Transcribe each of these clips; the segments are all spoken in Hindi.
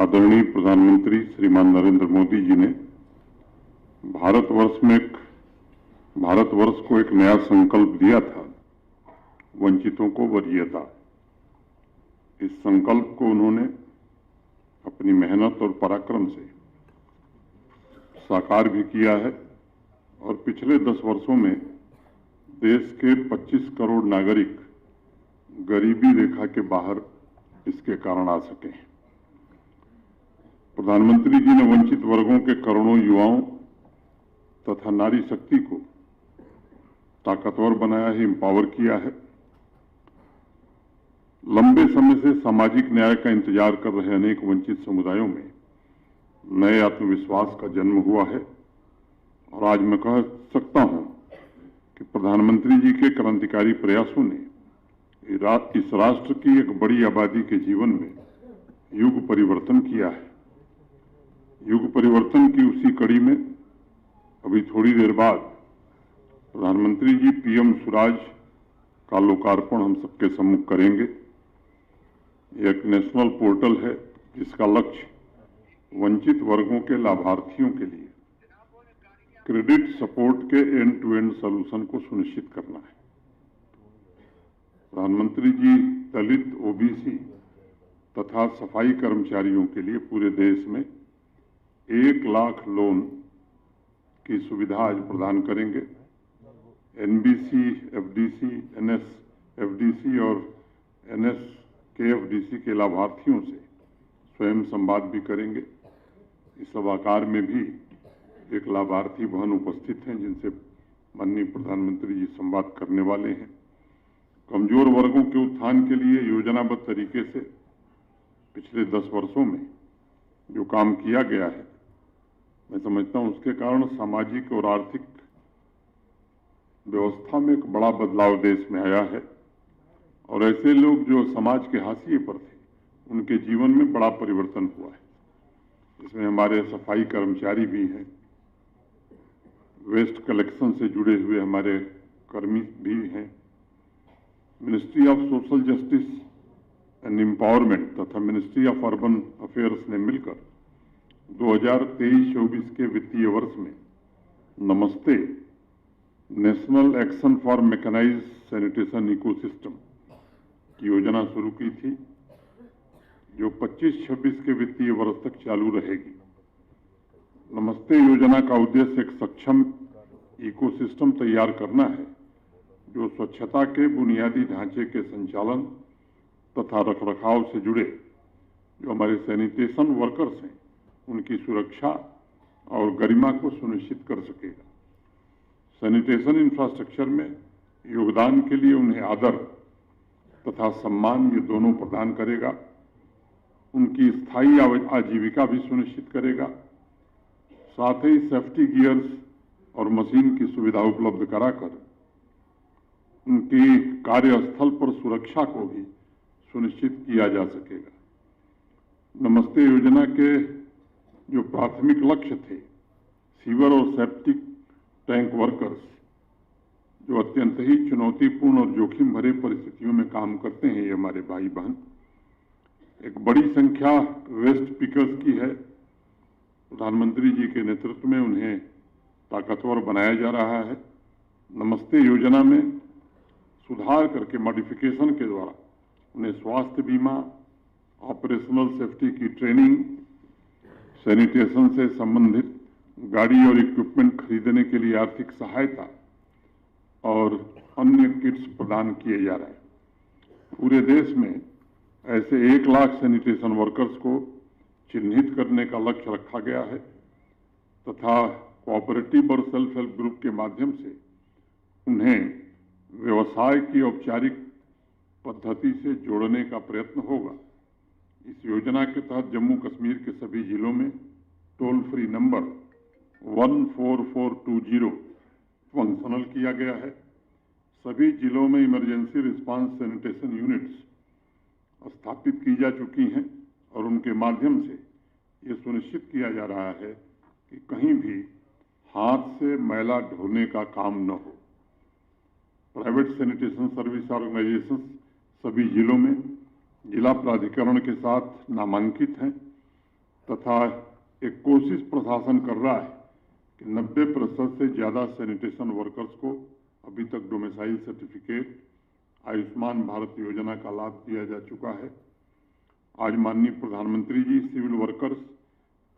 आदरणीय प्रधानमंत्री श्रीमान नरेंद्र मोदी जी ने भारतवर्ष को एक नया संकल्प दिया था, वंचितों को वरीयता। इस संकल्प को उन्होंने अपनी मेहनत और पराक्रम से साकार भी किया है और पिछले 10 वर्षों में देश के 25 करोड़ नागरिक गरीबी रेखा के बाहर इसके कारण आ सके हैं। प्रधानमंत्री जी ने वंचित वर्गों के करोड़ों युवाओं तथा नारी शक्ति को ताकतवर बनाया है, एम्पावर किया है। लंबे समय से सामाजिक न्याय का इंतजार कर रहे अनेक वंचित समुदायों में नए आत्मविश्वास का जन्म हुआ है और आज मैं कह सकता हूं कि प्रधानमंत्री जी के क्रांतिकारी प्रयासों ने इस राष्ट्र की एक बड़ी आबादी के जीवन में युग परिवर्तन किया है। युग परिवर्तन की उसी कड़ी में अभी थोड़ी देर बाद प्रधानमंत्री जी पीएम स्वराज का लोकार्पण हम सबके सम्मुख करेंगे। यह एक नेशनल पोर्टल है जिसका लक्ष्य वंचित वर्गों के लाभार्थियों के लिए क्रेडिट सपोर्ट के एंड टू एंड सॉल्यूशन को सुनिश्चित करना है। प्रधानमंत्री जी दलित, ओबीसी तथा सफाई कर्मचारियों के लिए पूरे देश में 1 लाख लोन की सुविधा आज प्रदान करेंगे। एनबीसी, एफडीसी, एनएसएफडीसी और एनएसकेएफडीसी के लाभार्थियों से स्वयं संवाद भी करेंगे। इस सभागार में भी एक लाभार्थी बहन उपस्थित हैं जिनसे माननीय प्रधानमंत्री जी संवाद करने वाले हैं। कमजोर वर्गों के उत्थान के लिए योजनाबद्ध तरीके से पिछले 10 वर्षों में जो काम किया गया है, मैं समझता हूं उसके कारण सामाजिक और आर्थिक व्यवस्था में एक बड़ा बदलाव देश में आया है और ऐसे लोग जो समाज के हाशिए पर थे उनके जीवन में बड़ा परिवर्तन हुआ है। इसमें हमारे सफाई कर्मचारी भी हैं, वेस्ट कलेक्शन से जुड़े हुए हमारे कर्मी भी हैं। Ministry of social justice and empowerment तथा मिनिस्ट्री ऑफ अर्बन अफेयर्स ने मिलकर 2023-24 के वित्तीय वर्ष में Namaste national action for mechanised sanitation ecosystem की योजना शुरू की थी, जो 25-26 के वित्तीय वर्ष तक चालू रहेगी। नमस्ते योजना का उद्देश्य एक सक्षम इकोसिस्टम तैयार करना है जो स्वच्छता के बुनियादी ढांचे के संचालन तथा रखरखाव से जुड़े जो हमारे सैनिटेशन वर्कर्स हैं उनकी सुरक्षा और गरिमा को सुनिश्चित कर सकेगा। सैनिटेशन इंफ्रास्ट्रक्चर में योगदान के लिए उन्हें आदर तथा सम्मान ये दोनों प्रदान करेगा। उनकी स्थायी आजीविका भी सुनिश्चित करेगा। साथ ही सेफ्टी गियर्स और मशीन की सुविधा उपलब्ध कराकर उनकी कार्यस्थल पर सुरक्षा को भी सुनिश्चित किया जा सकेगा। नमस्ते योजना के जो प्राथमिक लक्ष्य थे, सीवर और सेप्टिक टैंक वर्कर्स जो अत्यंत ही चुनौतीपूर्ण और जोखिम भरे परिस्थितियों में काम करते हैं, ये हमारे भाई बहन, एक बड़ी संख्या वेस्ट पिकर्स की है। प्रधानमंत्री जी के नेतृत्व में उन्हें ताकतवर बनाया जा रहा है। नमस्ते योजना में सुधार करके मॉडिफिकेशन के द्वारा उन्हें स्वास्थ्य बीमा, ऑपरेशनल सेफ्टी की ट्रेनिंग, सैनिटेशन से संबंधित गाड़ी और इक्विपमेंट खरीदने के लिए आर्थिक सहायता और अन्य किट्स प्रदान किए जा रहे हैं। पूरे देश में ऐसे 1 लाख सैनिटेशन वर्कर्स को चिन्हित करने का लक्ष्य रखा गया है तथा कोऑपरेटिव और सेल्फ हेल्प ग्रुप के माध्यम से उन्हें व्यवसाय की औपचारिक पद्धति से जोड़ने का प्रयत्न होगा। इस योजना के तहत जम्मू कश्मीर के सभी जिलों में टोल फ्री नंबर 14420 फंक्शनल किया गया है। सभी जिलों में इमरजेंसी रिस्पांस सैनिटेशन यूनिट्स स्थापित की जा चुकी हैं और उनके माध्यम से ये सुनिश्चित किया जा रहा है कि कहीं भी हाथ से मैला ढोने का काम न हो। प्राइवेट सैनिटेशन सर्विस ऑर्गेनाइजेशंस सभी जिलों में जिला प्राधिकरण के साथ नामांकित हैं तथा एक कोशिश प्रशासन कर रहा है कि 90% से ज़्यादा सैनिटेशन वर्कर्स को अभी तक डोमिसाइल सर्टिफिकेट आयुष्मान भारत योजना का लाभ दिया जा चुका है। आज माननीय प्रधानमंत्री जी सिविल वर्कर्स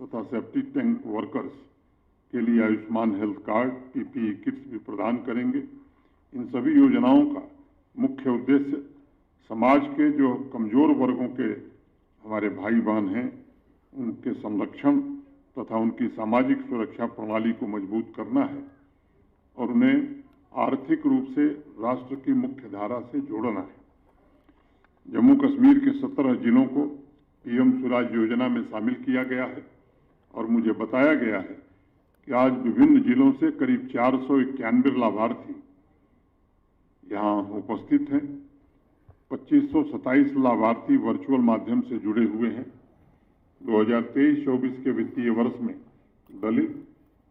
तथा सेप्टिक टैंक वर्कर्स के लिए Ayushman health card, PPE kits भी प्रदान करेंगे। इन सभी योजनाओं का मुख्य उद्देश्य समाज के जो कमजोर वर्गों के हमारे भाई बहन हैं, उनके संरक्षण तथा उनकी सामाजिक सुरक्षा प्रणाली को मजबूत करना है और उन्हें आर्थिक रूप से राष्ट्र की मुख्य धारा से जोड़ना है। जम्मू कश्मीर के 17 जिलों को पीएम स्वराज योजना में शामिल किया गया है और मुझे बताया गया है कि आज विभिन्न जिलों से करीब 491 लाभार्थी यहाँ उपस्थित हैं। 2527 लाभार्थी वर्चुअल माध्यम से जुड़े हुए हैं। 2023-24 के वित्तीय वर्ष में दलित,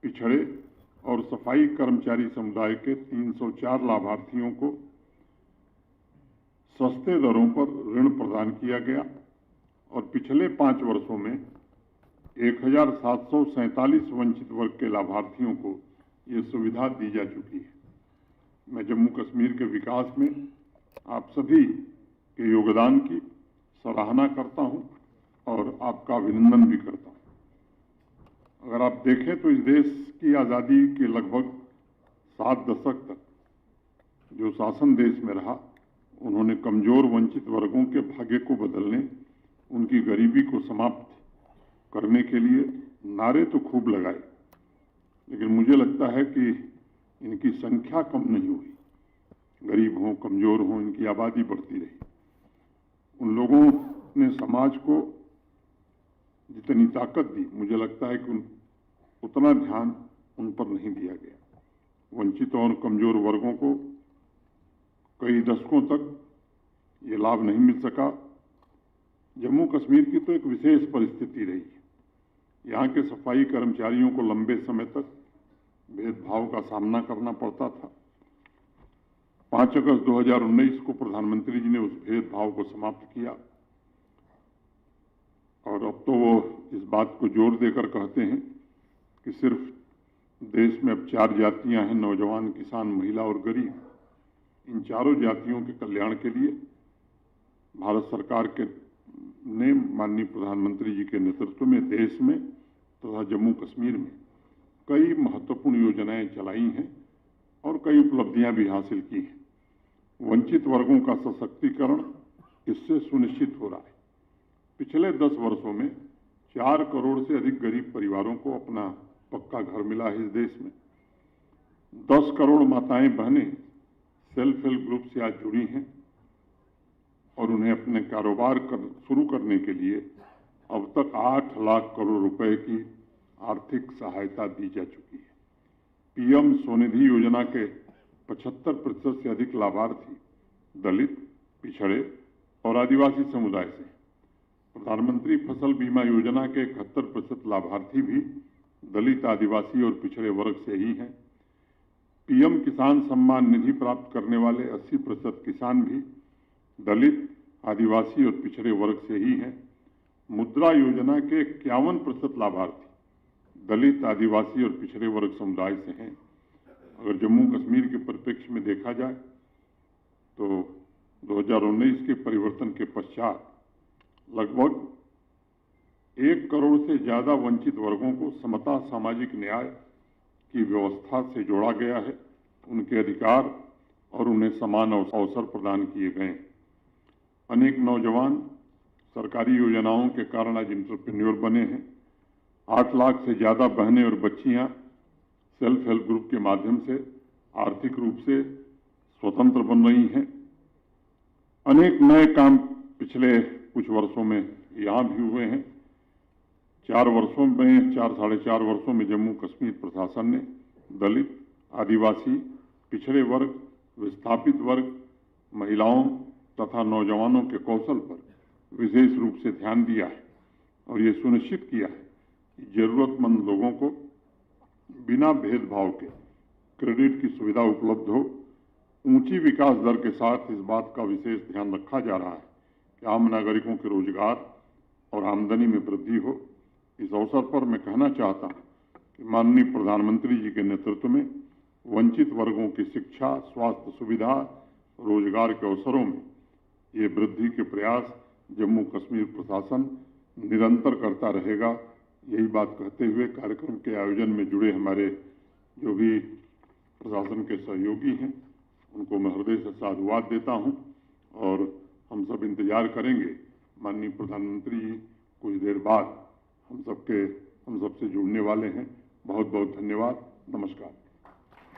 पिछड़े और सफाई कर्मचारी समुदाय के 304 लाभार्थियों को सस्ते दरों पर ऋण प्रदान किया गया और पिछले 5 वर्षों में 1747 वंचित वर्ग के लाभार्थियों को ये सुविधा दी जा चुकी है। मैं जम्मू कश्मीर के विकास में आप सभी के योगदान की सराहना करता हूं और आपका अभिनंदन भी करता हूं। अगर आप देखें तो इस देश की आज़ादी के लगभग 7 दशक तक जो शासन देश में रहा, उन्होंने कमजोर वंचित वर्गों के भाग्य को बदलने, उनकी गरीबी को समाप्त करने के लिए नारे तो खूब लगाए, लेकिन मुझे लगता है कि इनकी संख्या कम नहीं हुई। गरीब हों, कमजोर हों, इनकी आबादी बढ़ती रही। उन लोगों ने समाज को जितनी ताकत दी, मुझे लगता है कि उतना ध्यान उन पर नहीं दिया गया। वंचितों और कमजोर वर्गों को कई दशकों तक ये लाभ नहीं मिल सका। जम्मू कश्मीर की तो एक विशेष परिस्थिति रही है। यहाँ के सफाई कर्मचारियों को लंबे समय तक भेदभाव का सामना करना पड़ता था। 5 अगस्त 2019 को प्रधानमंत्री जी ने उस भेदभाव को समाप्त किया और अब तो वो इस बात को जोर देकर कहते हैं कि सिर्फ देश में अब 4 जातियां हैं, नौजवान, किसान, महिला और गरीब। इन चारों जातियों के कल्याण के लिए भारत सरकार ने माननीय प्रधानमंत्री जी के नेतृत्व में देश में तथा जम्मू कश्मीर में कई महत्वपूर्ण योजनाएं चलाई हैं और कई उपलब्धियां भी हासिल की हैं। वंचित वर्गों का सशक्तिकरण इससे सुनिश्चित हो रहा है। पिछले 10 वर्षों में 4 करोड़ से अधिक गरीब परिवारों को अपना पक्का घर मिला है इस देश में। 10 करोड़ माताएं बहनें सेल्फ हेल्प ग्रुप से आज जुड़ी हैं और उन्हें अपने कारोबार शुरू करने के लिए अब तक 8 लाख करोड़ रुपए की आर्थिक सहायता दी जा चुकी है। पीएम स्वनिधि योजना के 75% से अधिक लाभार्थी दलित, पिछड़े और आदिवासी समुदाय से। प्रधानमंत्री फसल बीमा योजना के 71% लाभार्थी भी दलित, आदिवासी और पिछड़े वर्ग से ही हैं। पीएम किसान सम्मान निधि प्राप्त करने वाले 80% किसान भी दलित, आदिवासी और पिछड़े वर्ग से ही हैं। मुद्रा योजना के 51% लाभार्थी दलित, आदिवासी और पिछड़े वर्ग समुदाय से हैं। अगर जम्मू कश्मीर के परिप्रेक्ष्य में देखा जाए तो 2019 के परिवर्तन के पश्चात लगभग 1 करोड़ से ज्यादा वंचित वर्गों को समता, सामाजिक न्याय की व्यवस्था से जोड़ा गया है। उनके अधिकार और उन्हें समान अवसर प्रदान किए गए। अनेक नौजवान सरकारी योजनाओं के कारण आज एंटरप्रेन्योर बने हैं। 8 लाख से ज्यादा बहनें और बच्चियां सेल्फ हेल्प ग्रुप के माध्यम से आर्थिक रूप से स्वतंत्र बन रही हैं। अनेक नए काम पिछले कुछ वर्षों में यहाँ भी हुए हैं। 4 वर्षों में, 4 साढ़े 4 वर्षों में जम्मू कश्मीर प्रशासन ने दलित, आदिवासी, पिछड़े वर्ग, विस्थापित वर्ग, महिलाओं तथा नौजवानों के कौशल पर विशेष रूप से ध्यान दिया है और ये सुनिश्चित किया है कि जरूरतमंद लोगों को बिना भेदभाव के क्रेडिट की सुविधा उपलब्ध हो। ऊंची विकास दर के साथ इस बात का विशेष ध्यान रखा जा रहा है कि आम नागरिकों के रोजगार और आमदनी में वृद्धि हो। इस अवसर पर मैं कहना चाहता हूं कि माननीय प्रधानमंत्री जी के नेतृत्व में वंचित वर्गों की शिक्षा, स्वास्थ्य सुविधा, रोजगार के अवसरों में ये वृद्धि के प्रयास जम्मू कश्मीर प्रशासन निरंतर करता रहेगा। यही बात कहते हुए कार्यक्रम के आयोजन में जुड़े हमारे जो भी प्रशासन के सहयोगी हैं उनको मैं हृदय से साधुवाद देता हूं और हम सब इंतजार करेंगे। माननीय प्रधानमंत्री जी कुछ देर बाद हम सबसे जुड़ने वाले हैं। बहुत बहुत धन्यवाद। नमस्कार।